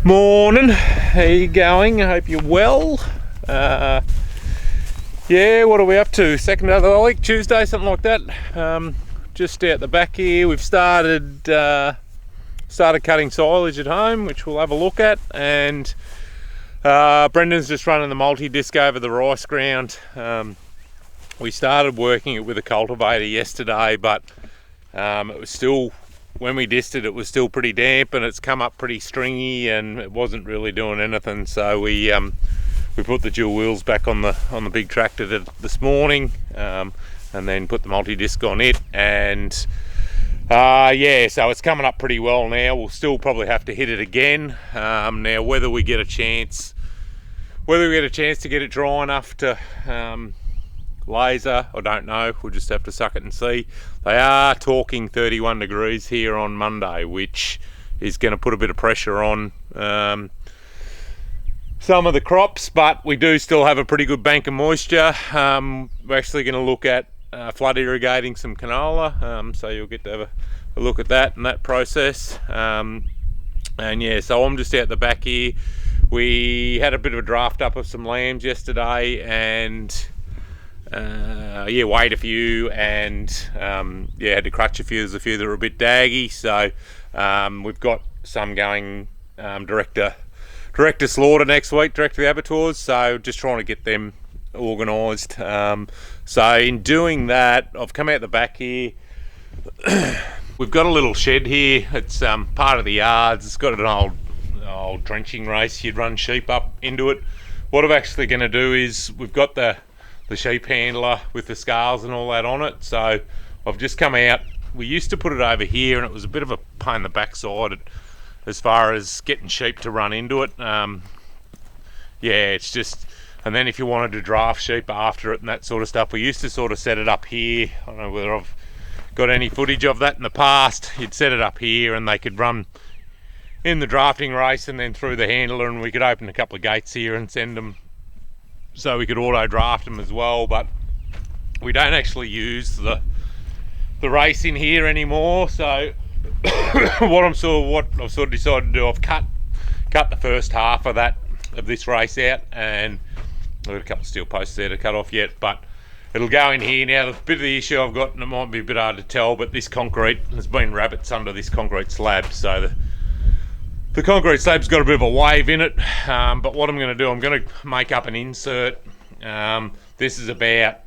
Morning, how you going? I hope you're well. Yeah, what are we up to? Second day of the week, Tuesday, something like that. Just out the back here, we've started cutting silage at home, which we'll have a look at, and Brendan's just running the multi-disc over the rice ground. We started working it with a cultivator yesterday, but it was still, when we dissed it, it was still pretty damp, and it's come up pretty stringy, and it wasn't really doing anything. So we put the dual wheels back on the big tractor this morning, and then put the multi-disc on it, and yeah, so it's coming up pretty well now. We'll still probably have to hit it again. Now whether we get a chance to get it dry enough to laser, I don't know. We'll just have to suck it and see. They are talking 31 degrees here on Monday, which is going to put a bit of pressure on some of the crops, but we do still have a pretty good bank of moisture. We're actually going to look at flood irrigating some canola, so you'll get to have a look at that and that process. And yeah, so I'm just out the back here. We had a bit of a draft up of some lambs yesterday, and yeah, weighed a few, and yeah, had to crutch a few. There's a few that were a bit daggy, so we've got some going direct to slaughter next week, direct to the abattoirs, so just trying to get them organised. So in doing that, I've come out the back here. We've got a little shed here. It's part of the yards. It's got an old drenching race. You'd run sheep up into it. What I'm actually going to do is, we've got the sheep handler with the scales and all that on it, so I've just come out. We used to put it over here, and it was a bit of a pain in the backside as far as getting sheep to run into it. Yeah, it's just, and then if you wanted to draft sheep after it and that sort of stuff, we used to sort of set it up here. I don't know whether I've got any footage of that in the past. You'd set it up here, and they could run in the drafting race and then through the handler, and we could open a couple of gates here and send them, so we could auto draft them as well. But we don't actually use the race in here anymore, so what I've sort of decided to do, I've cut the first half of this race out, and I've got a couple of steel posts there to cut off yet, but it'll go in here. Now, the bit of the issue I've got, and it might be a bit hard to tell, but this concrete, there's been rabbits under this concrete slab, so the concrete slab's got a bit of a wave in it. But what I'm going to do, I'm going to make up an insert. This is about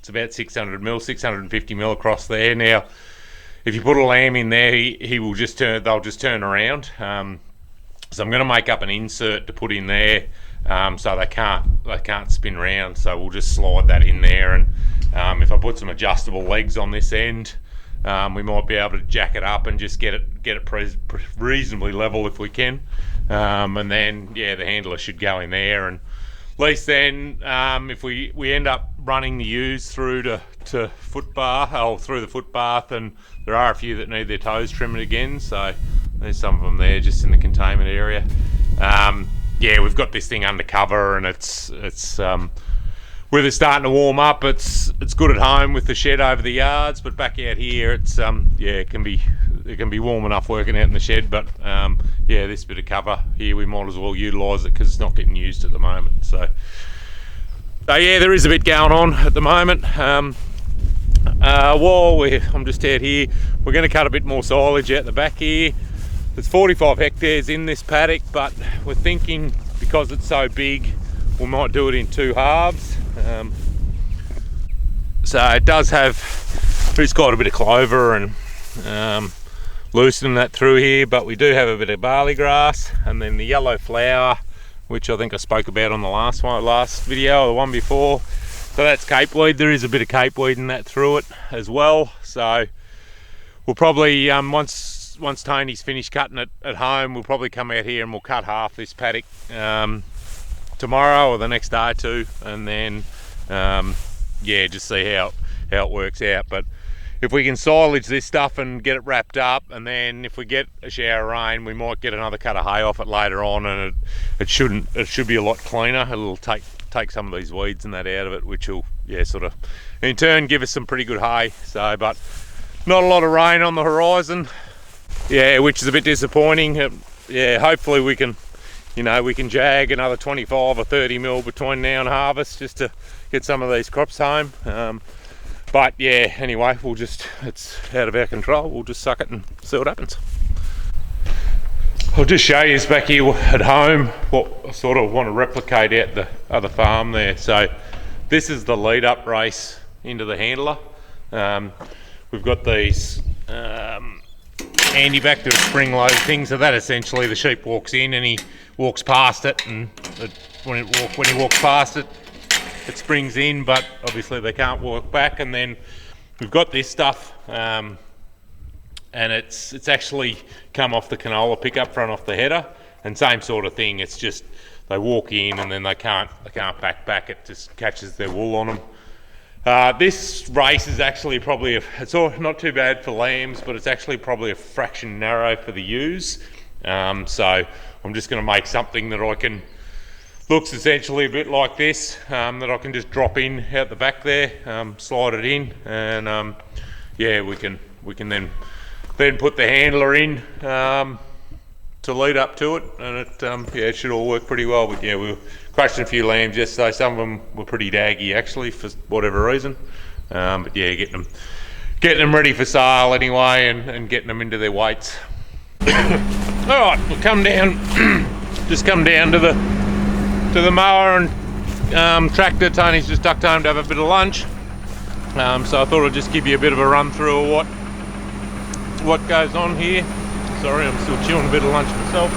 600 mil, 650 mil across there. Now, if you put a lamb in there, they'll just turn around. So I'm going to make up an insert to put in there, so they can't spin round. So we'll just slide that in there, and if I put some adjustable legs on this end, we might be able to jack it up and just get it reasonably level if we can. And then, yeah, the handler should go in there, and at least then, if we end up running the ewes through to through the footbath, and there are a few that need their toes trimmed again, so there's some of them there just in the containment area. Yeah, we've got this thing under cover, and it's with it starting to warm up, it's good at home with the shed over the yards, but back out here, it's yeah, it can be warm enough working out in the shed. But yeah, this bit of cover here, we might as well utilise it because it's not getting used at the moment. So yeah, there is a bit going on at the moment. While I'm just out here, we're going to cut a bit more silage out the back here. There's 45 hectares in this paddock, but we're thinking, because it's so big, we might do it in two halves. So it does have, there's quite a bit of clover and loosening that through here, but we do have a bit of barley grass, and then the yellow flower, which I think I spoke about on the last video, or the one before. So that's capeweed. There is a bit of capeweed in that through it as well. So we'll probably, once Tony's finished cutting it at home, we'll probably come out here and we'll cut half this paddock tomorrow or the next day or two, and then yeah, just see how it works out. But if we can silage this stuff and get it wrapped up, and then if we get a shower of rain, we might get another cut of hay off it later on, and it should be a lot cleaner. It'll take some of these weeds and that out of it, which will, yeah, sort of in turn give us some pretty good hay. So, but not a lot of rain on the horizon, yeah, which is a bit disappointing. Yeah, hopefully we can you know, we can jag another 25 or 30 mil between now and harvest just to get some of these crops home. But yeah, anyway, it's out of our control. We'll just suck it and see what happens. I'll just show you back here at home what I sort of want to replicate at the other farm there. So this is the lead up race into the handler. We've got these anti-bacterial spring load things, so that essentially the sheep walks in and he walks past it, and when he walks past it, it springs in, but obviously they can't walk back. And then we've got this stuff, and it's actually come off the canola pickup front off the header, and same sort of thing. It's just they walk in and then they can't back. It just catches their wool on them. This race is actually probably it's not too bad for lambs, but it's actually probably a fraction narrow for the ewes. So I'm just going to make something that I can looks essentially a bit like this, that I can just drop in out the back there, slide it in, and yeah, we can then put the handler in to lead up to it, and it should all work pretty well. But yeah, we were crushing a few lambs yesterday. Some of them were pretty daggy actually for whatever reason, but yeah, getting them ready for sale anyway, and getting them into their weights. All right, we'll come down, just come down to the mower and tractor. Tony's just ducked home to have a bit of lunch, so I thought I'd just give you a bit of a run through of what goes on here. Sorry, I'm still chewing a bit of lunch myself.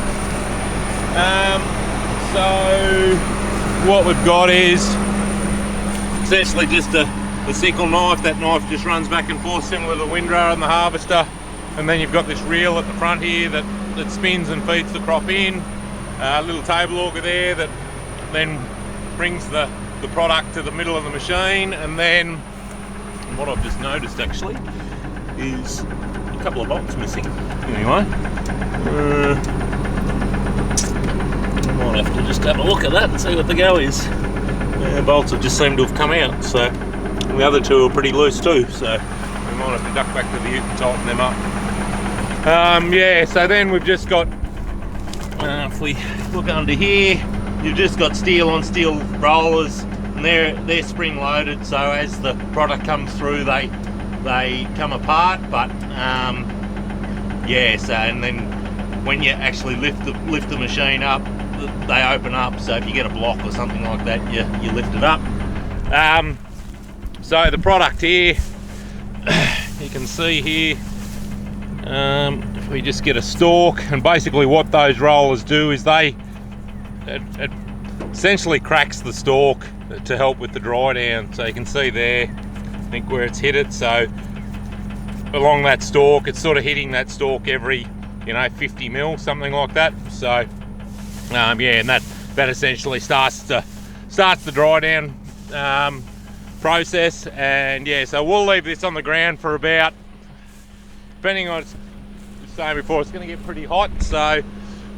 So what we've got is essentially just a sickle knife. That knife just runs back and forth similar to the windrower and the harvester, and then you've got this reel at the front here that spins and feeds the crop in. A little table auger there that then brings the product to the middle of the machine. And then what I've just noticed actually is a couple of bolts missing. Anyway, I might have to just have a look at that and see what the go is. The bolts have just seemed to have come out, so and the other two are pretty loose too, so we might have to duck back to the ute and tighten them up. Yeah, so then we've just got, if we look under here, you've just got steel on steel rollers, and they're spring loaded, so as the product comes through they come apart. But yeah, so and then when you actually lift the machine up, they open up, so if you get a block or something like that, you lift it up. So the product here, you can see here, if we just get a stalk, and basically what those rollers do is it essentially cracks the stalk to help with the dry down. So you can see there, I think where it's hit it, so along that stalk, it's sort of hitting that stalk every 50 mil, something like that. So yeah, and that essentially starts the dry down process. And yeah, so we'll leave this on the ground for about, depending on, as I was saying before, it's going to get pretty hot, so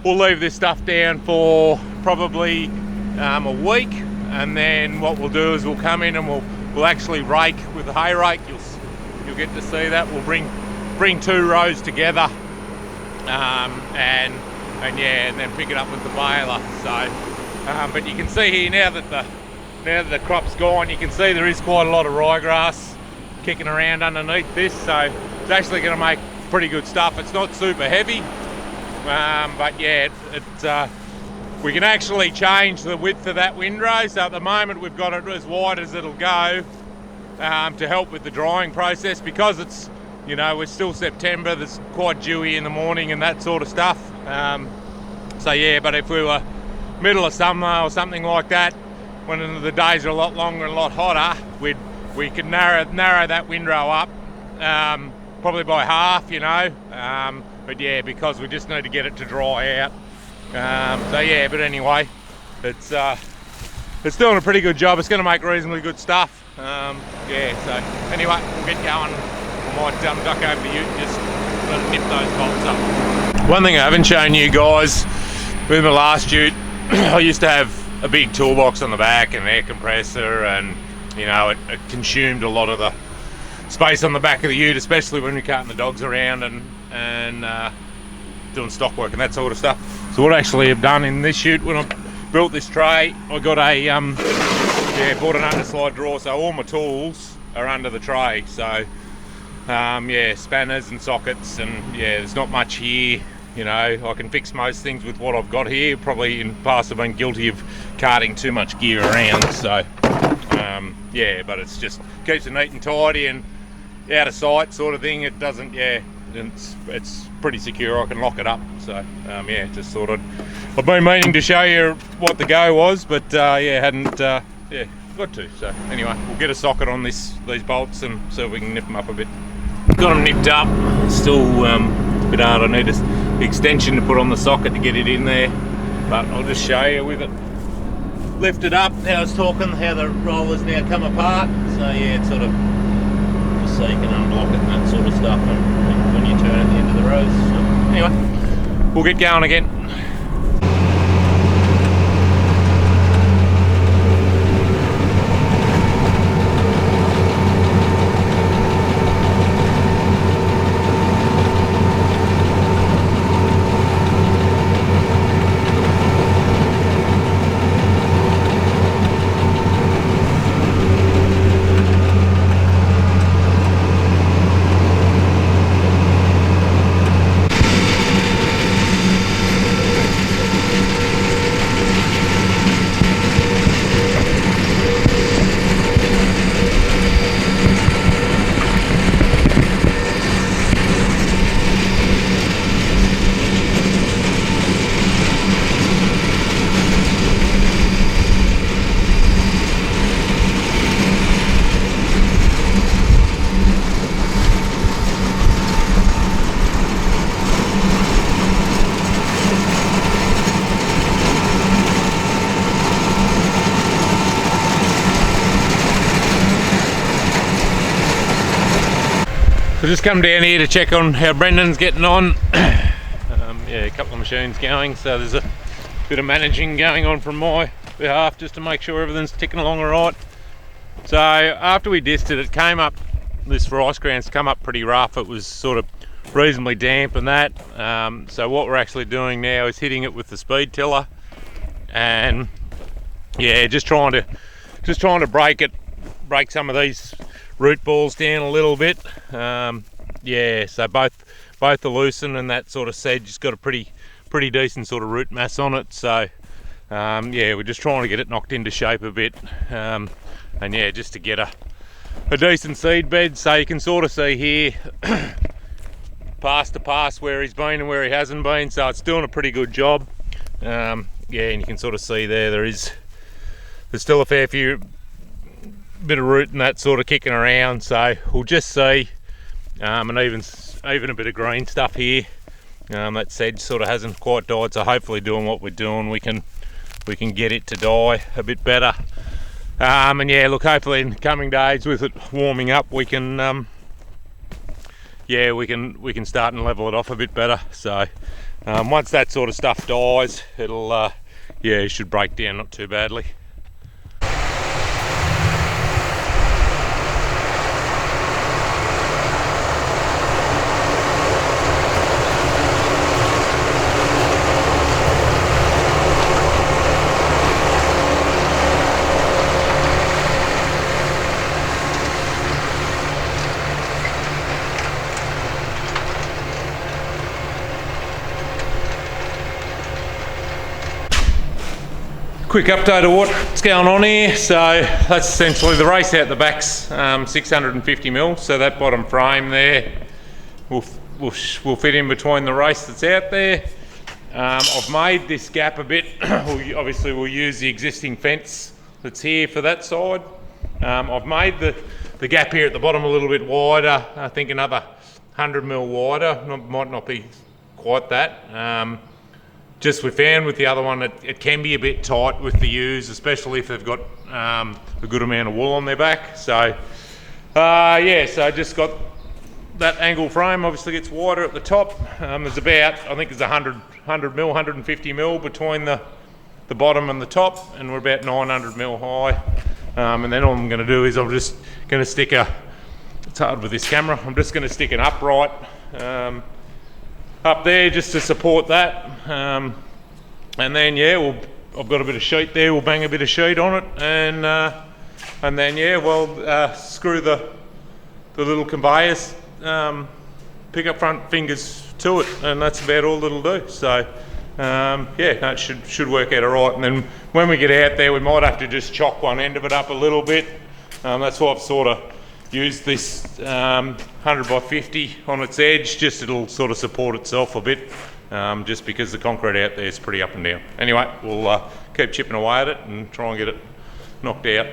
we'll leave this stuff down for probably a week, and then what we'll do is we'll come in and we'll actually rake with the hay rake. You'll get to see that. We'll bring two rows together, and yeah, and then pick it up with the baler. So but you can see here now that the crop's gone, you can see there is quite a lot of ryegrass kicking around underneath this, so it's actually going to make pretty good stuff. It's not super heavy, but yeah, we can actually change the width of that windrow. So at the moment we've got it as wide as it'll go, to help with the drying process, because it's, we're still September, there's quite dewy in the morning and that sort of stuff. So yeah, but if we were middle of summer or something like that, when the days are a lot longer and a lot hotter, we could narrow that windrow up, probably by half, but yeah, because we just need to get it to dry out. So yeah, but anyway, it's doing a pretty good job. It's going to make reasonably good stuff. Yeah, so anyway, we'll get going. I might duck over the ute and just nip those bolts up. One thing I haven't shown you guys, with my last ute, I used to have a big toolbox on the back and an air compressor, and it consumed a lot of the space on the back of the ute, especially when we're carting the dogs around and doing stock work and that sort of stuff. So what I actually have done in this chute, when I built this tray, I got a bought an underslide drawer, so all my tools are under the tray. So yeah, spanners and sockets, and yeah, there's not much here. You know, I can fix most things with what I've got here. Probably in the past I've been guilty of carting too much gear around, so yeah, but it's just keeps it neat and tidy and out of sight sort of thing. It doesn't, yeah, it's pretty secure. I can lock it up, so yeah, just thought I've been meaning to show you what the go was, but yeah, hadn't yeah, got to. So anyway, we'll get a socket on these bolts and see if we can nip them up a bit. Got them nipped up. Still a bit hard. I need an extension to put on the socket to get it in there, but I'll just show you with it lifted up. How I was talking, how the rollers now come apart. So yeah, it's sort of just so you can unblock it and that sort of stuff, and when you turn at the end of the rows. So anyway, we'll get going again. So just come down here to check on how Brendan's getting on. Yeah, a couple of machines going, so there's a bit of managing going on from my behalf just to make sure everything's ticking along all right. So after we dissed it, it came up, this rice ground's come up pretty rough. It was sort of reasonably damp and that. So what we're actually doing now is hitting it with the speed tiller, and yeah, just trying to break some of these root balls down a little bit. Yeah, so both are loosened, and that sort of sedge has got a pretty decent sort of root mass on it. So yeah, we're just trying to get it knocked into shape a bit, and yeah, just to get a decent seed bed. So you can sort of see here pass to pass where he's been and where he hasn't been, so it's doing a pretty good job. Yeah, and you can sort of see there's still a fair few bit of root and that sort of kicking around, so we'll just see. And even a bit of green stuff here. That sedge sort of hasn't quite died, so hopefully doing what we're doing, we can get it to die a bit better. And yeah, look, hopefully in the coming days with it warming up, we can yeah, we can start and level it off a bit better. So once that sort of stuff dies, it'll yeah, it should break down not too badly. Quick update of what's going on here. So that's essentially the race out the back's 650 mil. So that bottom frame there will fit in between the race that's out there. I've made this gap a bit. Obviously we'll use the existing fence that's here for that side. I've made the gap here at the bottom a little bit wider. I think another 100 mil wider. Might not be quite that. Just we found with the other one, it can be a bit tight with the ewes, especially if they've got a good amount of wool on their back. So yeah, so I just got that angle frame. Obviously gets wider at the top. There's about, I think there's 100 mil, 150 mil between the bottom and the top, and we're about 900 mil high. And then all I'm going to do is I'm just going to stick it's hard with this camera, I'm just going to stick an upright up there just to support that. And then yeah, I've got a bit of sheet there. We'll bang a bit of sheet on it, and then yeah, we'll screw the little conveyors pickup front fingers to it, and that's about all it'll do. So yeah, no, it should work out alright. And then when we get out there, we might have to just chock one end of it up a little bit. That's why I've sort of used this 100 by 50 on its edge, just it'll sort of support itself a bit, just because the concrete out there is pretty up and down. Anyway, we'll keep chipping away at it and try and get it knocked out.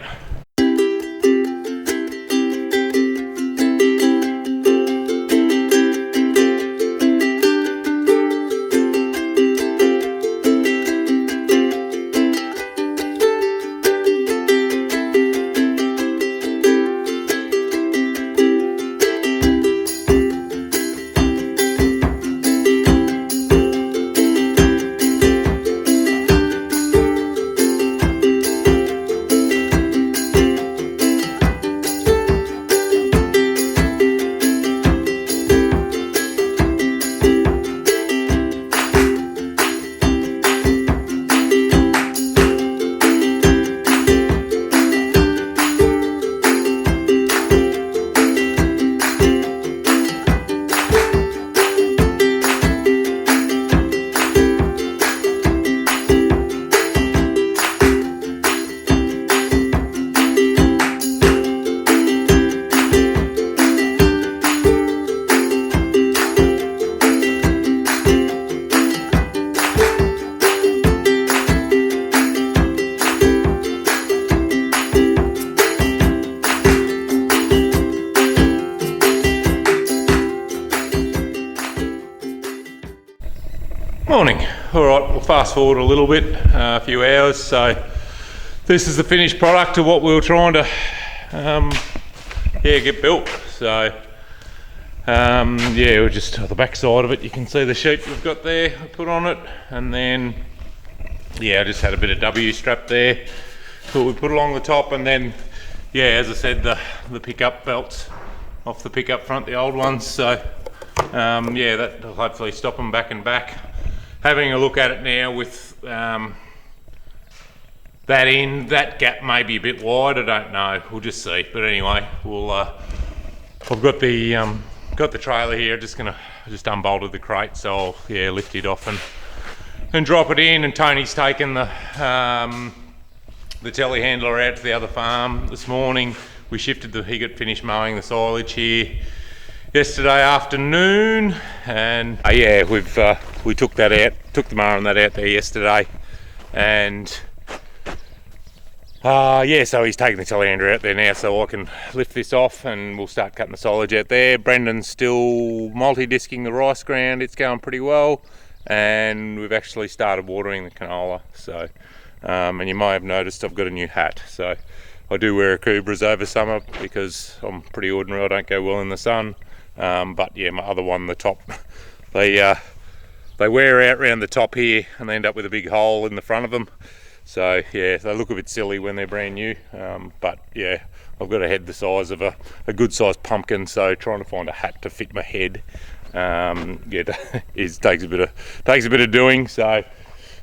Morning. Alright, we'll fast forward a little bit, a few hours. So this is the finished product of what we were trying to get built. So yeah, we're just on the back side of it. You can see the sheet we've got there I put on it, and then yeah, I just had a bit of W strap there that we put along the top, and then yeah, as I said, the pickup belts off the pickup front, the old ones. So yeah, that'll hopefully stop them back and back. Having a look at it now with that gap may be a bit wide, I don't know, we'll just see. But anyway, we'll I've got the trailer here, just unbolted the crate, so I'll yeah, lift it off and drop it in. And Tony's taken the telehandler out to the other farm this morning. We shifted he got finished mowing the silage here yesterday afternoon, and yeah, we took that out, took the mower and that out there yesterday, and yeah, so he's taking the telehandler out there now, so I can lift this off and we'll start cutting the silage out there. Brendan's still multi-disking the rice ground, it's going pretty well, and we've actually started watering the canola. So and you may have noticed I've got a new hat. So I do wear a Cobras over summer because I'm pretty ordinary, I don't go well in the sun. But yeah, my other one, the top, they wear out around the top here and they end up with a big hole in the front of them. So yeah, they look a bit silly when they're brand new. But yeah, I've got a head the size of a good sized pumpkin, so trying to find a hat to fit my head, yeah, takes a bit of doing. So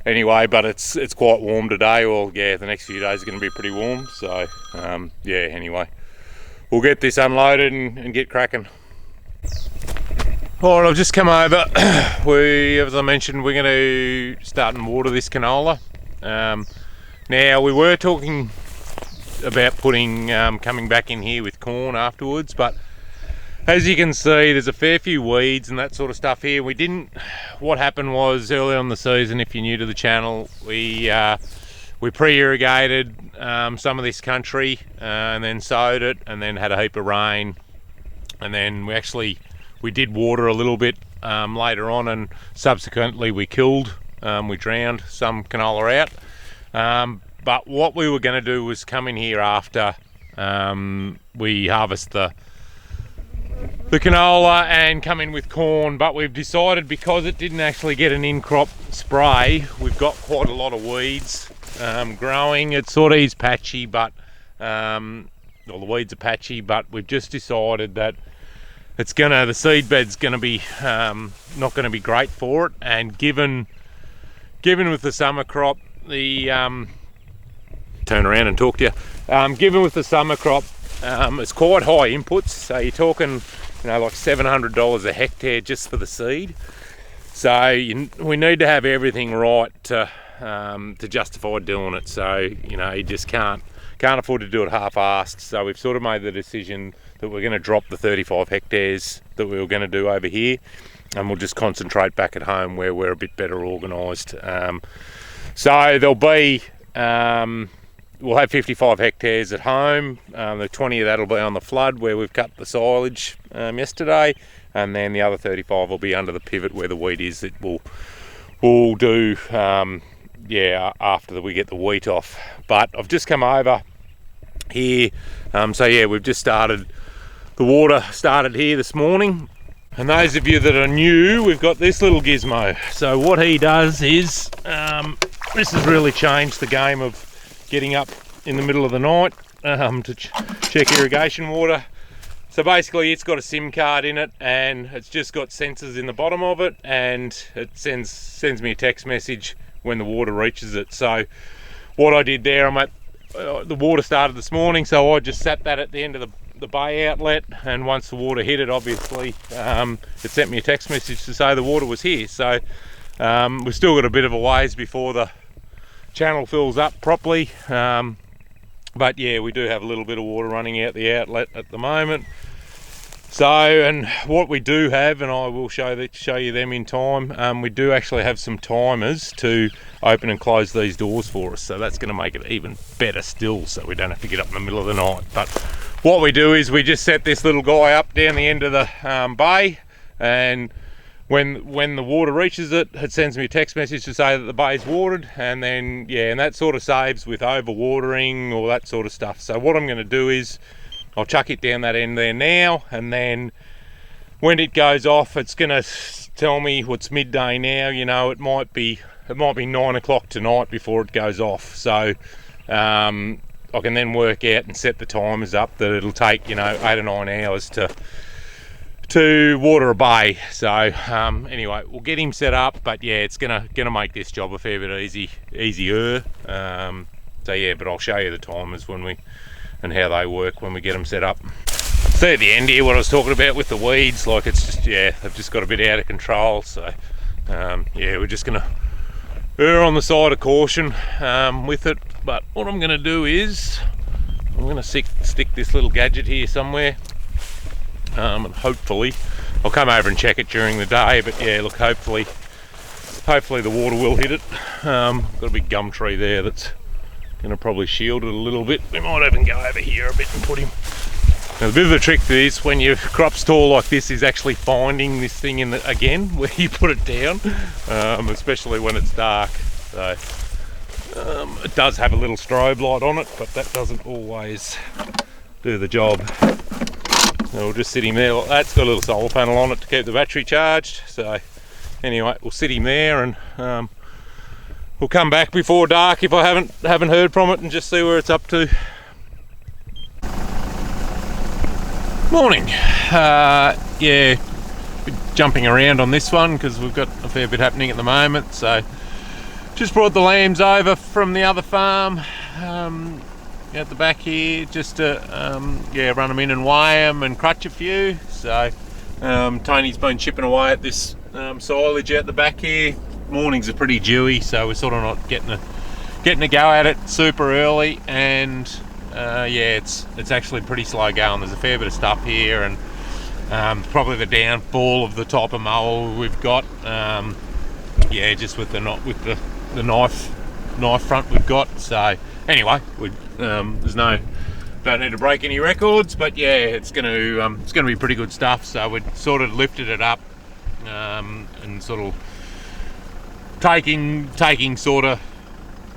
anyway, but it's quite warm today. Well, yeah, the next few days are going to be pretty warm. So yeah, anyway, we'll get this unloaded and get cracking. Alright, I've just come over. As I mentioned, we're going to start and water this canola. Now, we were talking about putting coming back in here with corn afterwards, but as you can see, there's a fair few weeds and that sort of stuff here. What happened was early on the season, if you're new to the channel, we pre-irrigated some of this country and then sowed it, and then had a heap of rain, and then we did water a little bit later on, and subsequently we drowned some canola out. But what we were going to do was come in here after we harvest the canola and come in with corn. But we've decided, because it didn't actually get an in-crop spray, we've got quite a lot of weeds growing. It sort of is patchy, but well, the weeds are patchy, but we've just decided that the seed bed's gonna be not gonna be great for it. And given given with the summer crop, the turn around and talk to you. Given with the summer crop, it's quite high inputs, so you're talking, you know, like $700 a hectare just for the seed. So we need to have everything right to justify doing it. So, you know, you just can't afford to do it half-assed. So we've sort of made the decision that we're going to drop the 35 hectares that we were going to do over here, and we'll just concentrate back at home where we're a bit better organised. So there'll be, we'll have 55 hectares at home. The 20 of that will be on the flood where we've cut the silage yesterday, and then the other 35 will be under the pivot where the wheat is. That we'll do, yeah, after we get the wheat off. But I've just come over here, so yeah, we've just started. The water started here this morning. And those of you that are new, we've got this little gizmo. So what he does is, this has really changed the game of getting up in the middle of the night to check irrigation water. So basically it's got a SIM card in it, and it's just got sensors in the bottom of it, and it sends me a text message when the water reaches it. So what I did there, the water started this morning, so I just sat that at the end of the bay outlet, and once the water hit it, obviously it sent me a text message to say the water was here. So we've still got a bit of a ways before the channel fills up properly, but yeah, we do have a little bit of water running out the outlet at the moment. So, and what we do have, and I will show you them in time, we do actually have some timers to open and close these doors for us, so that's going to make it even better still, so we don't have to get up in the middle of the night. But what we do is we just set this little guy up down the end of the bay, and when the water reaches it, it sends me a text message to say that the bay's watered, and then yeah, and that sort of saves with overwatering or that sort of stuff. So what I'm going to do is I'll chuck it down that end there now, and then when it goes off, it's going to tell me what's midday now. You know, it might be 9 o'clock tonight before it goes off. So I can then work out and set the timers up that it'll take, you know, 8 or 9 hours to water a bay. So anyway, we'll get him set up, but yeah, it's gonna make this job a fair bit easier. So yeah, but I'll show you the timers and how they work when we get them set up. See at the end here what I was talking about with the weeds, like it's just, yeah, they've just got a bit out of control. So yeah, we're just gonna err on the side of caution with it. But what I'm gonna do is I'm gonna stick this little gadget here somewhere, and hopefully I'll come over and check it during the day. But yeah, look, hopefully the water will hit it. Got a big gum tree there that's going to probably shield it a little bit. We might even go over here a bit and put him. Now, the bit of the trick to this, when your crop's tall like this, is actually finding this thing again where you put it down, especially when it's dark. So it does have a little strobe light on it, but that doesn't always do the job. So we'll just sit him there like that. It's got a little solar panel on it to keep the battery charged. So anyway, we'll sit him there, and we'll come back before dark if I haven't heard from it, and just see where it's up to. Morning. Yeah, jumping around on this one because we've got a fair bit happening at the moment. So just brought the lambs over from the other farm at the back here, just to yeah, run them in and weigh them and crutch a few. So Tony's been chipping away at this silage out the back here. Mornings are pretty dewy, so we're sort of not getting a go at it super early, and yeah, it's actually pretty slow going. There's a fair bit of stuff here, and probably the downfall of the type of mower we've got. Yeah, just with the knife front we've got. So anyway, don't need to break any records, but yeah, it's going to be pretty good stuff. So we've sort of lifted it up and sort of taking sort of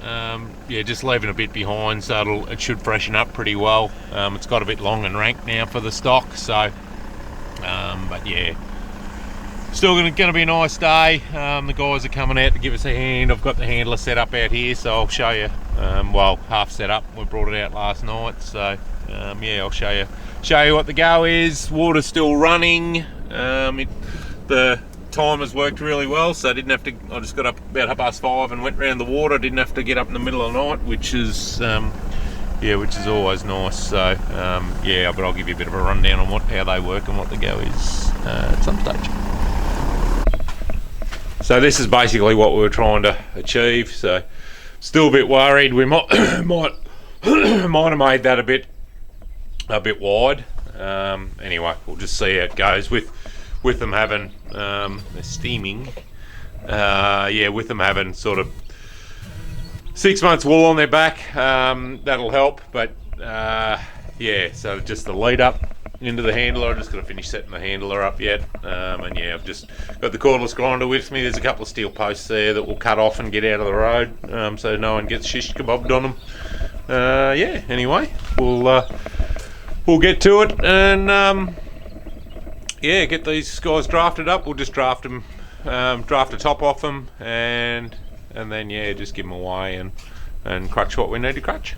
yeah, just leaving a bit behind, so it should freshen up pretty well. It's got a bit long and rank now for the stock, so but yeah, still gonna be a nice day. The guys are coming out to give us a hand. I've got the handler set up out here, so I'll show you. Well, half set up. We brought it out last night, so yeah, I'll show you what the go is. Water's still running. The time has worked really well, so I didn't have to. I just got up about 5:30 and went round the water. I didn't have to get up in the middle of the night, which is which is always nice. So yeah, but I'll give you a bit of a rundown on how they work and what the go is at some stage. So this is basically what we were trying to achieve. So still a bit worried. We might might have made that a bit wide. Anyway, we'll just see how it goes with them having they're steaming. With them having sort of 6 months wool on their back, that'll help. But so just the lead up into the handler. I'm just going to finish setting the handler up yet. And yeah, I've just got the cordless grinder with me. There's a couple of steel posts there that will cut off and get out of the road, so no one gets shish kebabbed on them. Anyway, we'll get to it and get these guys drafted up. We'll just draft them, draft the top off them, and then just give them away and crutch what we need to crutch.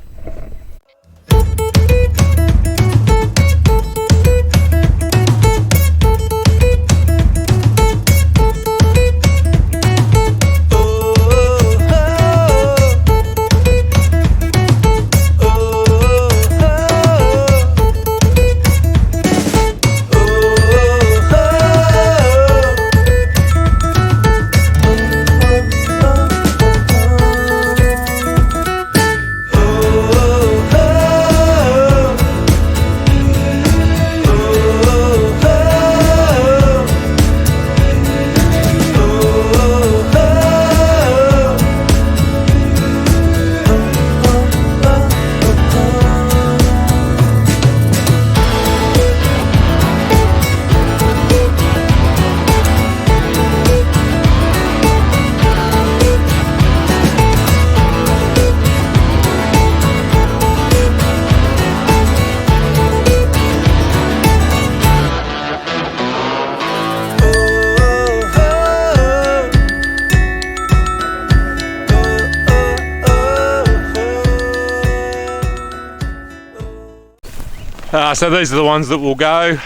So these are the ones that will go.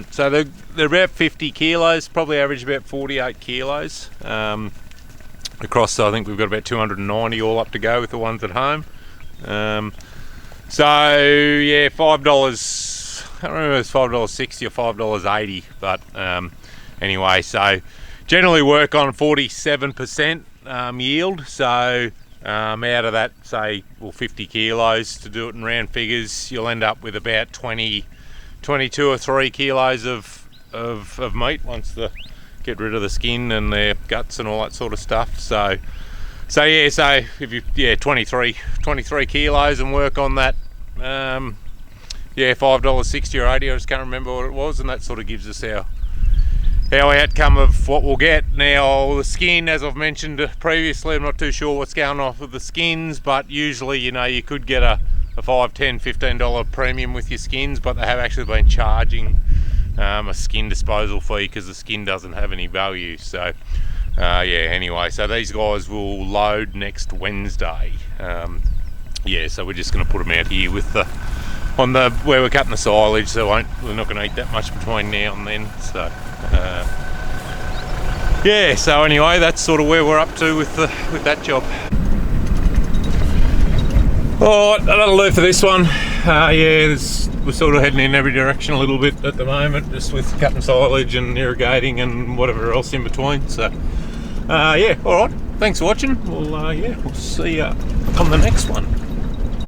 So they're about 50 kilos, probably average about 48 kilos. Across, so I think we've got about 290 all up to go with the ones at home. $5. I can't remember if it's $5.60 or $5.80, but anyway, so generally work on 47% yield. So out of that, say, 50 kilos to do it in round figures, you'll end up with about 22 or 3 kilos of meat once they get rid of the skin and their guts and all that sort of stuff. So if you 23 kilos and work on that, $5.60 or 80, I just can't remember what it was, and that sort of gives us our outcome of what we'll get. Now the skin, as I've mentioned previously, I'm not too sure what's going on with the skins, but usually you could get a $5, $10, $15 premium with your skins, but they have actually been charging a skin disposal fee because the skin doesn't have any value. So anyway, so these guys will load next Wednesday. So we're just going to put them out here with where we're cutting the silage, so we're not going to eat that much between now and then. So so anyway, that's sort of where we're up to with that job. Alright, that'll do for this one. We're sort of heading in every direction a little bit at the moment, just with cutting silage and irrigating and whatever else in between. So alright, thanks for watching. We'll see you on the next one.